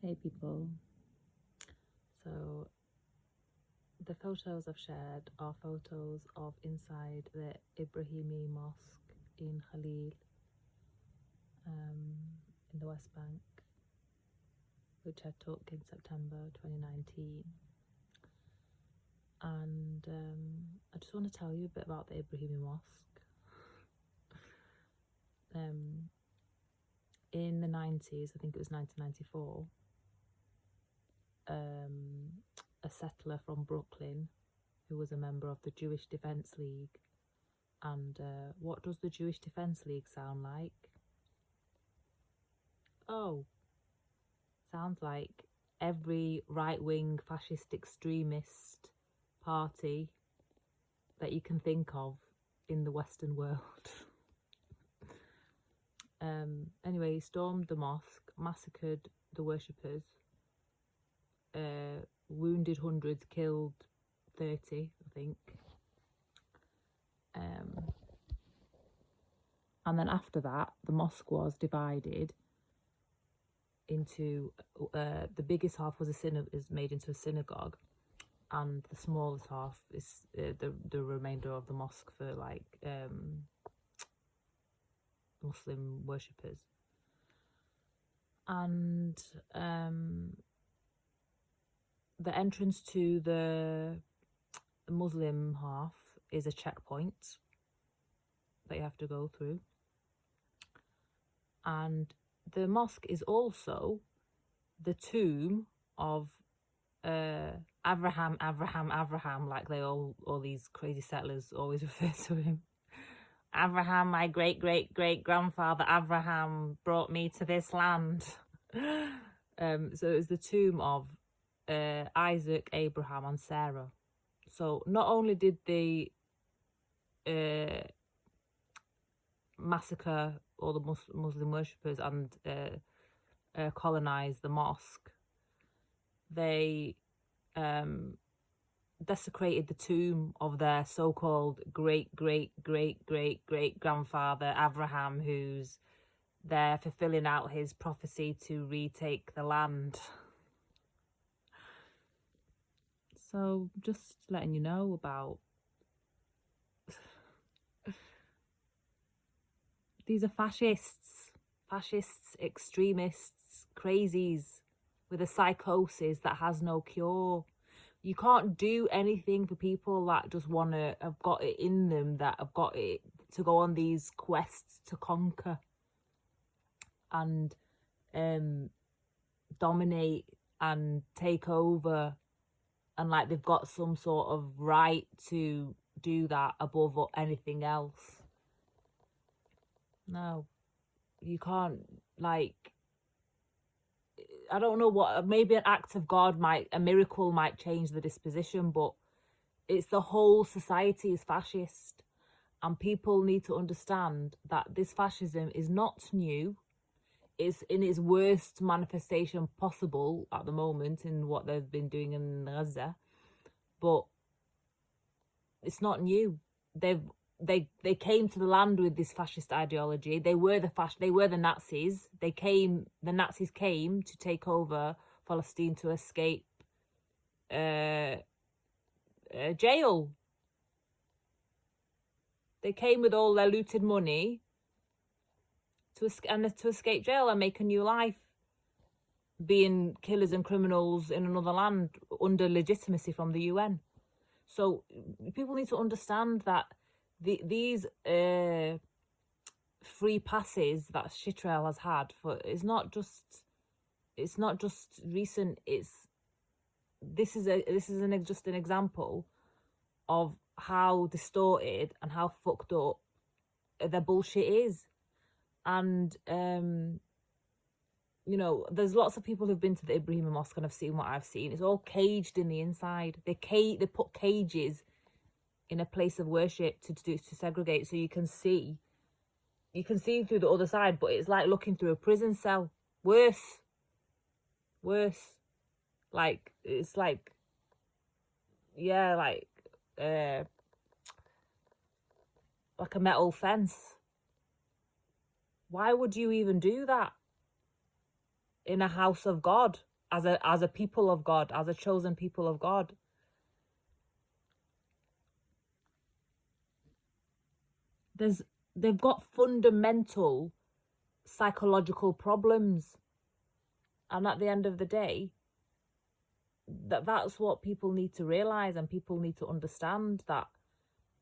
Hey people, so the photos I've shared are photos of inside the Ibrahimi mosque in Khalil, in the West Bank, which I took in September 2019. And I just want to tell you a bit about the Ibrahimi mosque. In the 90s, I think it was 1994, a settler from Brooklyn who was a member of the Jewish Defence League. And what does the Jewish Defence League sound like? Oh, sounds like every right-wing fascist extremist party that you can think of in the Western world. Anyway, he stormed the mosque, massacred the worshippers, wounded hundreds, killed 30, I think. And then after that, the mosque was divided into, the biggest half was is made into a synagogue, and the smallest half is the remainder of the mosque for like Muslim worshippers. And the entrance to the Muslim half is a checkpoint that you have to go through. And the mosque is also the tomb of Abraham, like they all these crazy settlers always refer to him. Abraham, my great grandfather Abraham brought me to this land. So it's the tomb of Isaac, Abraham, and Sarah. So not only did they massacre all the Muslim worshippers and colonize the mosque, they desecrated the tomb of their so-called great grandfather Abraham, who's there fulfilling out his prophecy to retake the land. So just letting you know about these are fascists, extremists, crazies with a psychosis that has no cure. You can't do anything for people that just want to have got it in them, that have got it to go on these quests to conquer and dominate and take over, and like they've got some sort of right to do that above anything else. No, you can't. Like, I don't know what, maybe an act of God a miracle might change the disposition, but it's the whole society is fascist, and people need to understand that this fascism is not new. It's in its worst manifestation possible at the moment in what they've been doing in Gaza, but it's not new. They came to the land with this fascist ideology. They were the Nazis. The Nazis came to take over Palestine to escape jail. They came with all their looted money to escape jail and make a new life, being killers and criminals in another land under legitimacy from the UN. So people need to understand that these free passes that Chitrel has had it's not just recent. This is just an example of how distorted and how fucked up their bullshit is. And you know, there's lots of people who've been to the Ibrahimi Mosque and have seen what I've seen. It's all caged in the inside. They put cages in a place of worship to segregate, so you can see through the other side, but it's like looking through a prison cell. Worse. Like, it's like, yeah, like a metal fence. Why would you even do that in a house of God? as a people of God, as a chosen people of God. They've got fundamental psychological problems, and at the end of the day, that's what people need to realize, and people need to understand that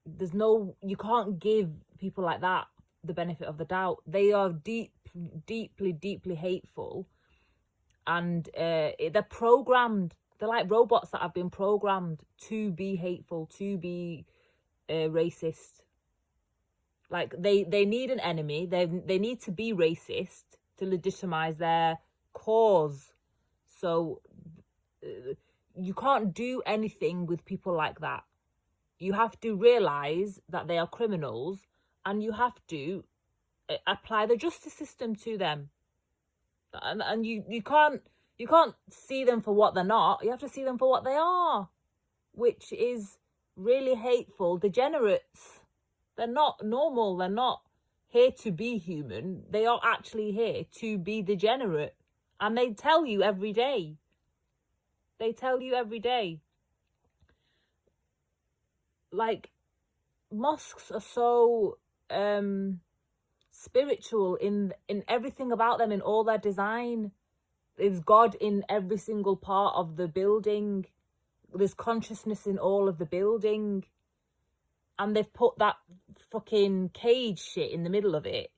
you can't give people like that the benefit of the doubt. They are deeply hateful, and they're programmed. They're like robots that have been programmed to be hateful, to be racist. Like they need an enemy. They need to be racist to legitimize their cause. So you can't do anything with people like that. You have to realize that they are criminals, and you have to apply the justice system to them. And you can't see them for what they're not. You have to see them for what they are, which is really hateful degenerates. They're not normal. They're not here to be human. They are actually here to be degenerate. And they tell you every day. They tell you every day. Like, mosques are so spiritual in everything about them, in all their design. There's God in every single part of the building. There's consciousness in all of the building. And they've put that fucking cage shit in the middle of it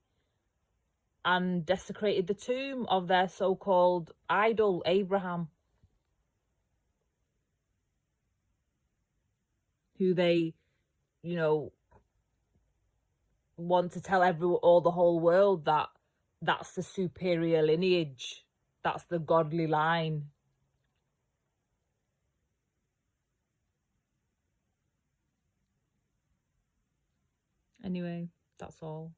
and desecrated the tomb of their so-called idol, Abraham, who they, you know, want to tell the whole world that that's the superior lineage, that's the godly line. Anyway, that's all.